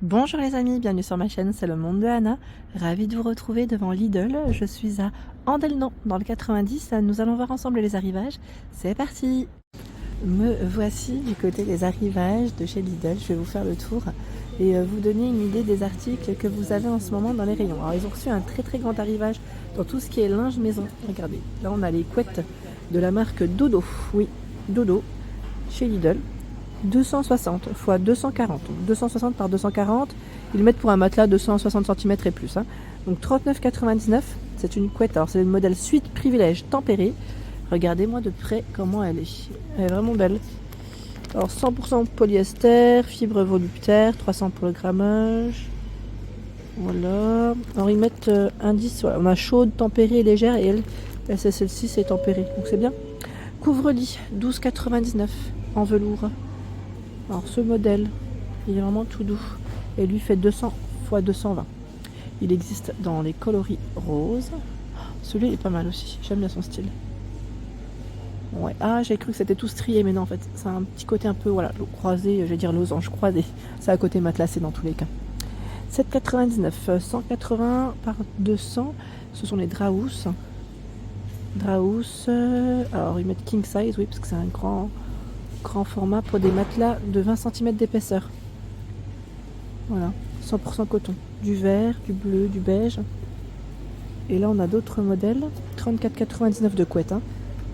Bonjour les amis, bienvenue sur ma chaîne, c'est le monde de Anna. Ravie de vous retrouver devant Lidl. Je suis à Andelnan dans le 90. Nous allons voir ensemble les arrivages. C'est parti! Me voici du côté des arrivages de chez Lidl. Je vais vous faire le tour et vous donner une idée des articles que vous avez en ce moment dans les rayons. Alors ils ont reçu un très grand arrivage dans tout ce qui est linge maison. Regardez, là on a les couettes de la marque Dodo. Oui, Dodo, chez Lidl. 260 x 240, 260 par 240, ils mettent pour un matelas 260 cm et plus. Donc 39,99, c'est une couette, alors c'est le modèle Suite Privilège tempéré. Regardez-moi de près comment elle est. Elle est vraiment belle. Alors 100% polyester, fibre voluptaire, 300 pour le grammage. Voilà. Alors ils mettent indice, voilà. On a chaude, tempérée et légère et elle c'est celle-ci, c'est tempérée. Donc c'est bien. Couvre-lit, 12,99 en velours. Alors ce modèle, il est vraiment tout doux et lui fait 200 x 220. Il existe dans les coloris roses. Celui-là il est pas mal aussi, j'aime bien son style. Ouais, ah j'ai cru que c'était tout strié, mais non en fait c'est un petit côté un peu voilà, croisé, je vais dire losange croisé. C'est à côté matelassé dans tous les cas. 7,99, 180 par 200, ce sont les Draus. Draus, alors ils mettent king size, oui parce que c'est un grand format pour des matelas de 20 cm d'épaisseur. Voilà, 100% coton. Du vert, du bleu, du beige. Et là on a d'autres modèles. 34,99 de couette.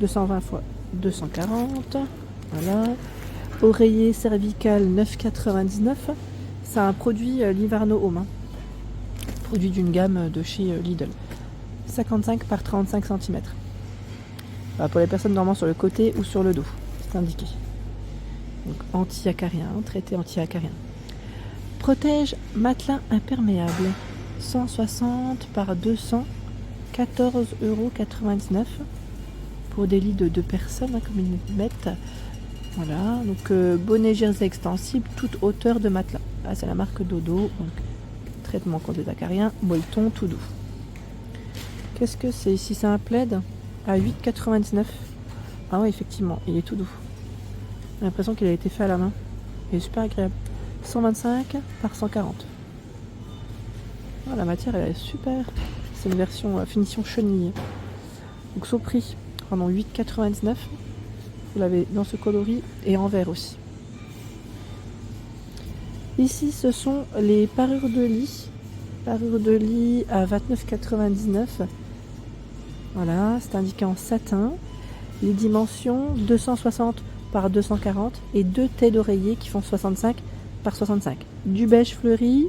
220 x 240. Voilà. Oreiller cervical 9,99. C'est un produit Livarno Home. Produit d'une gamme de chez Lidl. 55 par 35 cm. Voilà, pour les personnes normalement sur le côté ou sur le dos. C'est indiqué. Donc anti-acarien, traité anti-acarien. Protège matelas imperméable, 160 par 200, 14,99 € pour des lits de 2 personnes, comme ils mettent. Voilà, donc bonnet jersey extensible, toute hauteur de matelas. Là c'est la marque Dodo, donc traitement contre les acariens, molleton, tout doux. Qu'est-ce que c'est ici? C'est un plaid à 8,99 €. Ah oui, effectivement, il est tout doux. J'ai l'impression qu'il a été fait à la main. Il est super agréable. 125 par 140. Oh, la matière elle est super. C'est une version finition chenille. Donc son prix, pendant 8,99. Vous l'avez dans ce coloris et en vert aussi. Ici ce sont les parures de lit. Parures de lit à 29,99. Voilà, c'est indiqué en satin. Les dimensions 260 par 240 et 2 têtes d'oreiller qui font 65 par 65. Du beige fleuri,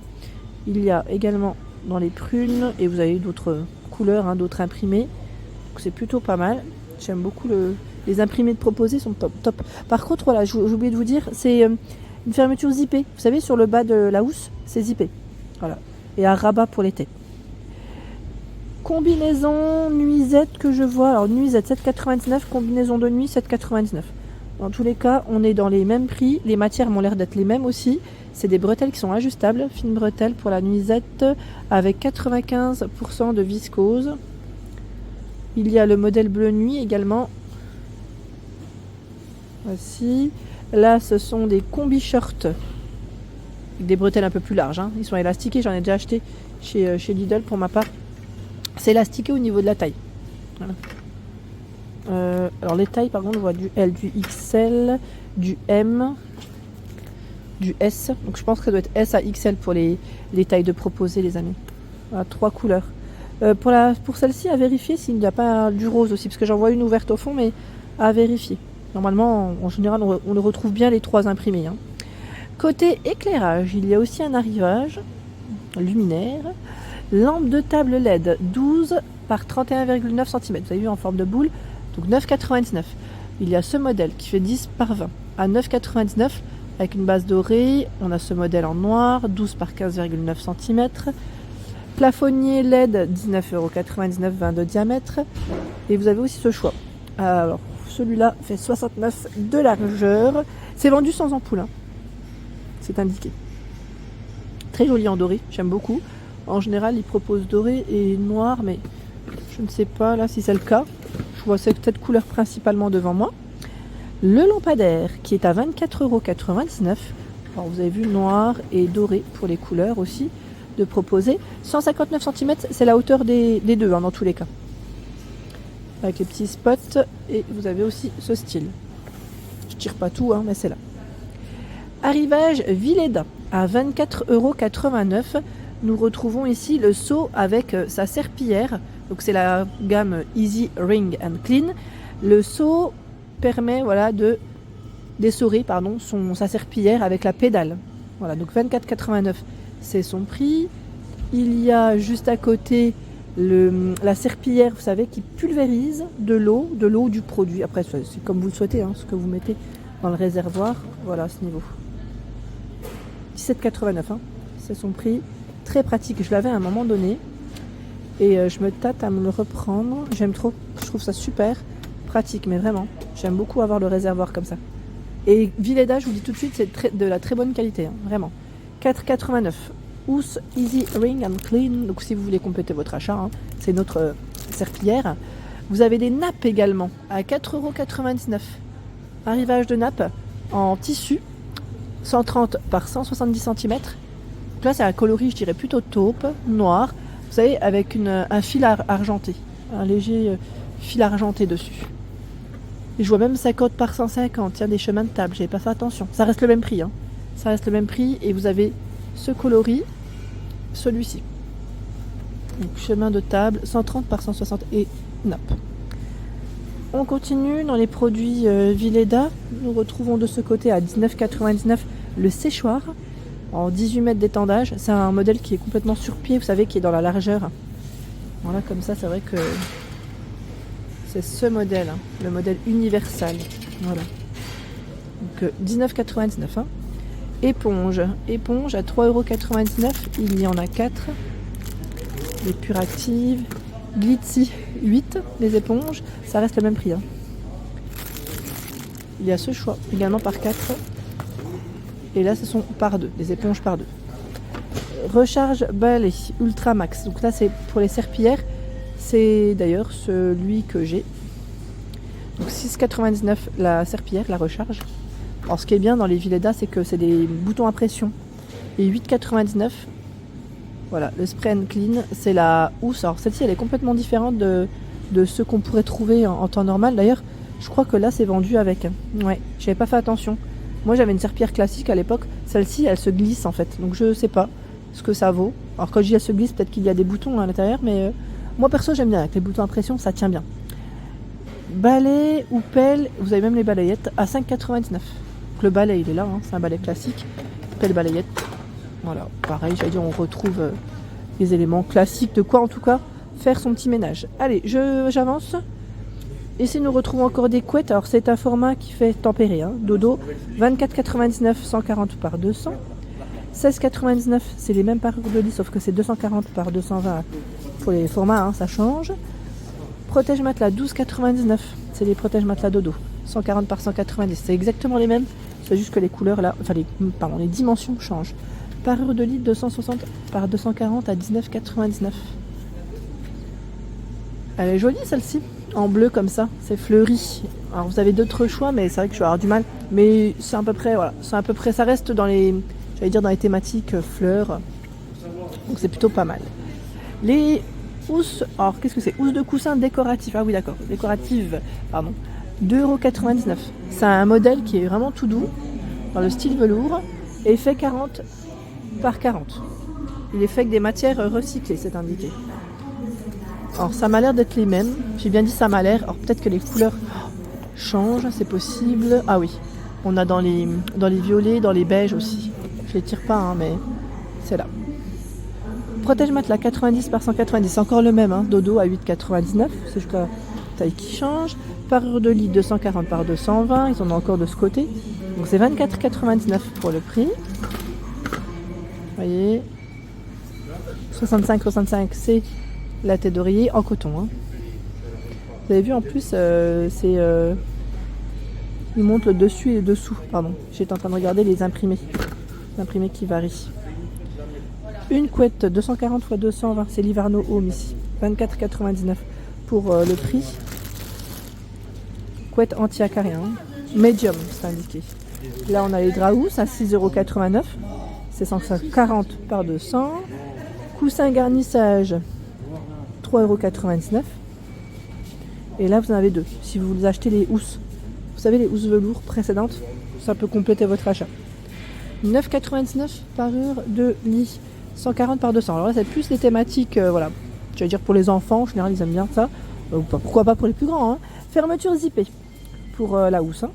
il y a également dans les prunes et vous avez d'autres couleurs, d'autres imprimés. Donc c'est plutôt pas mal. J'aime beaucoup les imprimés proposés sont top. Par contre, voilà, j'ai oublié de vous dire, c'est une fermeture zippée. Vous savez, sur le bas de la housse, c'est zippé. Voilà. Et un rabat pour les têtes. Combinaison nuisette que je vois. Alors nuisette 7,99, combinaison de nuit 7,99. Dans tous les cas, on est dans les mêmes prix. Les matières m'ont l'air d'être les mêmes aussi. C'est des bretelles qui sont ajustables. Fine bretelle pour la nuisette avec 95% de viscose. Il y a le modèle bleu nuit également. Voici. Là, ce sont des combi-shorts. Des bretelles un peu plus larges. Ils sont élastiqués. J'en ai déjà acheté chez Lidl pour ma part. C'est élastiqué au niveau de la taille. Voilà. Alors les tailles, par contre, on voit du L, du XL, du M, du S. Donc je pense que ça doit être S à XL pour les tailles de proposer, les amis. Voilà, 3 couleurs. Pour celle-ci, à vérifier s'il n'y a pas du rose aussi, parce que j'en vois une ouverte au fond, mais à vérifier. Normalement, en général, on retrouve bien les 3 imprimés. Côté éclairage, il y a aussi un arrivage luminaire. Lampe de table LED 12 par 31,9 cm. Vous avez vu en forme de boule. Donc 9,99. Il y a ce modèle qui fait 10 par 20 à 9,99 avec une base dorée. On a ce modèle en noir, 12 par 15,9 cm. Plafonnier LED 19,99 €, 20 de diamètre. Et vous avez aussi ce choix. Alors celui-là fait 69 de largeur. C'est vendu sans ampoule. C'est indiqué. Très joli en doré, j'aime beaucoup. En général, ils proposent doré et noir, mais je ne sais pas là si c'est le cas. Je vois cette couleur principalement devant moi. Le lampadaire qui est à 24,99 €. Alors vous avez vu noir et doré pour les couleurs aussi de proposer. 159 cm, c'est la hauteur des deux dans tous les cas. Avec les petits spots et vous avez aussi ce style. Je tire pas tout, mais c'est là. Arrivage Villeda à 24,89 €. Nous retrouvons ici le seau avec sa serpillière. Donc c'est la gamme Easy Ring and Clean. Le seau permet d'essorer sa serpillière avec la pédale. Voilà, donc 24,89 € c'est son prix. Il y a juste à côté la serpillière, vous savez, qui pulvérise de l'eau ou du produit. Après, c'est comme vous le souhaitez, ce que vous mettez dans le réservoir. Voilà, à ce niveau. 17,89 €, c'est son prix. Très pratique. Je l'avais à un moment donné et je me tâte à me le reprendre. J'aime trop. Je trouve ça super pratique, mais vraiment, j'aime beaucoup avoir le réservoir comme ça. Et Villeda, je vous dis tout de suite, c'est de la très bonne qualité, vraiment. 4,89 €. Ous Easy Ring and Clean. Donc si vous voulez compléter votre achat, c'est notre serpillière. Vous avez des nappes également à 4,99 €. Arrivage de nappes en tissu, 130 par 170 cm. Donc là c'est un coloris, je dirais plutôt taupe, noir. Vous savez, avec un fil argenté, un léger fil argenté dessus. Et je vois même 50 par 150, des chemins de table, j'avais pas fait attention. Ça reste le même prix, Ça reste le même prix et vous avez ce coloris, celui-ci. Donc chemin de table, 130 par 160 et nappe. On continue dans les produits Villeda. Nous retrouvons de ce côté à 19,99 € le séchoir en 18 mètres d'étendage. C'est un modèle qui est complètement sur pied, vous savez, qui est dans la largeur. Voilà, comme ça, c'est vrai que c'est ce modèle, le modèle universal. Voilà. Donc 19,99 €. Éponge à 3,99 €. Il y en a 4. Les Puractive, Glitzy 8, les éponges, ça reste le même prix. Il y a ce choix également par 4. Et là, ce sont par 2, les éponges par 2. Recharge balai Ultra Max. Donc là, c'est pour les serpillières. C'est d'ailleurs celui que j'ai. Donc 6,99 € la serpillière, la recharge. Alors ce qui est bien dans les Villeda, c'est que c'est des boutons à pression. Et 8,99 €. Voilà, le Spray and Clean, c'est la housse. Alors celle-ci, elle est complètement différente de ce qu'on pourrait trouver en temps normal. D'ailleurs, je crois que là, c'est vendu avec. Ouais, j'avais pas fait attention. Moi, j'avais une serpillière classique à l'époque. Celle-ci, elle se glisse en fait. Donc je sais pas ce que ça vaut. Alors quand je dis elle se glisse, peut-être qu'il y a des boutons à l'intérieur. Mais moi, perso, j'aime bien. Avec les boutons à pression, ça tient bien. Balai ou pelle, vous avez même les balayettes à 5,99 €. Le balai, il est là, c'est un balai classique. Pelle balayette. Voilà, pareil, j'allais dire, on retrouve les éléments classiques de quoi, en tout cas, faire son petit ménage. Allez, j'avance. Ici, nous retrouvons encore des couettes. Alors, c'est un format qui fait tempérer, dodo. 24,99 €, 140 par 200. 16,99 €, c'est les mêmes parures de lit, sauf que c'est 240 par 220 pour les formats, ça change. Protège matelas, 12,99 €, c'est les protège matelas dodo. 140 par 190, c'est exactement les mêmes. C'est juste que les couleurs là, les dimensions changent. Parure de lit 260 par 240 à 19,99 €. Elle est jolie celle-ci, en bleu comme ça, c'est fleuri. Alors vous avez d'autres choix, mais c'est vrai que je vais avoir du mal. Mais c'est à peu près, ça reste dans les thématiques fleurs. Donc c'est plutôt pas mal. Les housses, alors qu'est-ce que c'est? Housses de coussin décoratif. Ah oui d'accord, décorative, pardon. 2,99 €. C'est un modèle qui est vraiment tout doux, dans le style velours, et fait 40 par 40. Il est fait avec des matières recyclées, c'est indiqué. Alors ça m'a l'air d'être les mêmes, j'ai bien dit ça m'a l'air, alors peut-être que les couleurs changent, c'est possible. Ah oui, on a dans les violets, dans les beiges aussi. Je les tire pas, mais c'est là. Protège matelas 90 par 190, c'est encore le même, dodo à 8,99 €, c'est juste la taille qui change. Parure de lit 240 par 220, ils en ont encore de ce côté. Donc c'est 24,99 € pour le prix. Vous voyez, 65,65 € c'est la tête d'oreiller en coton. Vous avez vu en plus, il montre le dessus et le dessous. Pardon, j'étais en train de regarder les imprimés qui varient. Une couette 240 x 220, c'est Livarno Home ici, 24,99 € pour le prix. Couette anti-acarien, medium, c'est indiqué. Là, on a les draps housses à 6,89 €. C'est 140 par 200. Coussin garnissage, 3,99 €. Et là, vous en avez deux. Si vous voulez acheter les housses, vous savez, les housses velours précédentes, ça peut compléter votre achat. 9,99 € parure de lit, 140 par 200. Alors là, c'est plus les thématiques, voilà. Je veux dire pour les enfants, en général, ils aiment bien ça. Pourquoi pas pour les plus grands, hein. Fermeture zippée pour la housse, hein.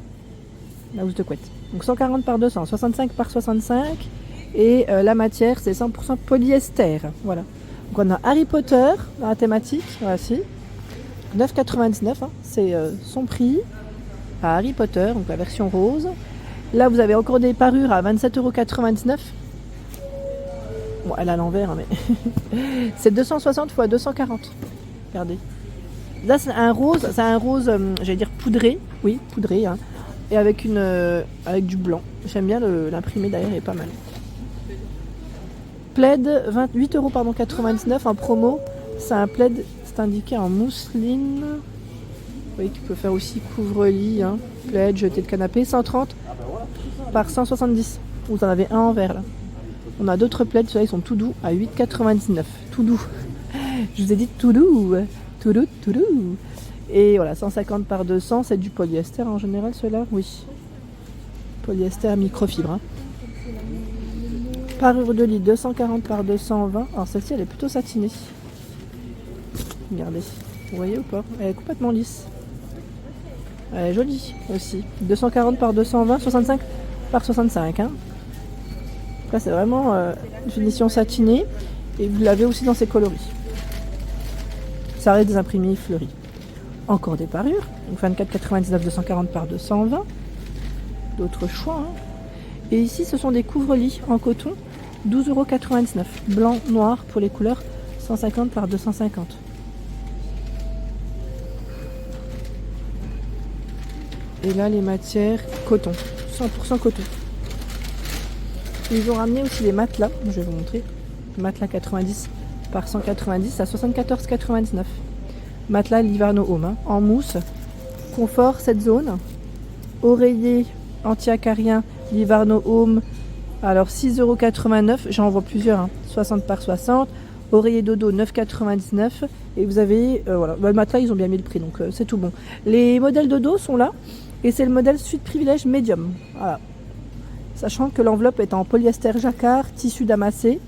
La housse de couette. Donc 140 par 200, 65 par 65. Et la matière, c'est 100% polyester. Voilà. Donc on a Harry Potter dans la thématique. Voici. 9,99 €, hein, c'est son prix à Harry Potter, donc la version rose. Là, vous avez encore des parures à 27,99 €. Bon, elle est à l'envers, hein, mais c'est 260 x 240. Regardez. Là, c'est un rose, j'allais dire poudré, oui, poudré, hein, et avec du blanc. J'aime bien l'imprimer d'ailleurs, il est pas mal. Plaid, 8,99 € en promo. C'est un plaid, c'est indiqué en mousseline. Vous voyez qu'il peut faire aussi couvre-lit, hein. Plaid, jeté de canapé, 130 par 170. Vous en avez un en vert là. On a d'autres plaids, ceux-là ils sont tout doux à 8,99 €. Tout doux. Je vous ai dit tout doux. Tout doux, tout doux. Et voilà, 150 par 200, c'est du polyester en général ceux-là, oui. Polyester microfibre, hein. Parure de lit, 240 par 220. Alors celle-ci elle est plutôt satinée. Regardez, vous voyez ou pas? Elle est complètement lisse. Elle est jolie aussi. 240 par 220, 65 par 65, hein. Là c'est vraiment une finition satinée. Et vous l'avez aussi dans ses coloris. Ça reste des imprimés fleuris. Encore des parures. Donc 24,99, 240 par 220. D'autres choix, hein. Et ici ce sont des couvre-lits en coton. 12,99 €. Blanc, noir pour les couleurs. 150 par 250. Et là les matières coton. 100% coton. Ils ont ramené aussi les matelas. Je vais vous montrer. Matelas 90 par 190 à 74,99 €. Matelas Livarno Home, hein, en mousse. Confort 7 zones. Oreiller anti-acarien Livarno Home. Alors 6,89 €. J'en vois plusieurs, hein, 60 par 60. Oreiller dodo 9,99 €. Et vous avez, voilà, le matelas ils ont bien mis le prix, donc c'est tout bon. Les modèles dodo sont là. Et c'est le modèle Suite Privilège Medium. Voilà. Sachant que l'enveloppe est en polyester jacquard, tissu damassé.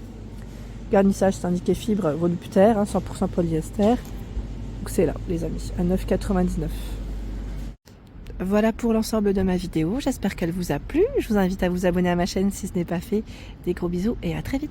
Garnissage, c'est indiqué fibre voluptaire, hein, 100% polyester. Donc c'est là, les amis, à 9,99 €. Voilà pour l'ensemble de ma vidéo. J'espère qu'elle vous a plu. Je vous invite à vous abonner à ma chaîne si ce n'est pas fait. Des gros bisous et à très vite.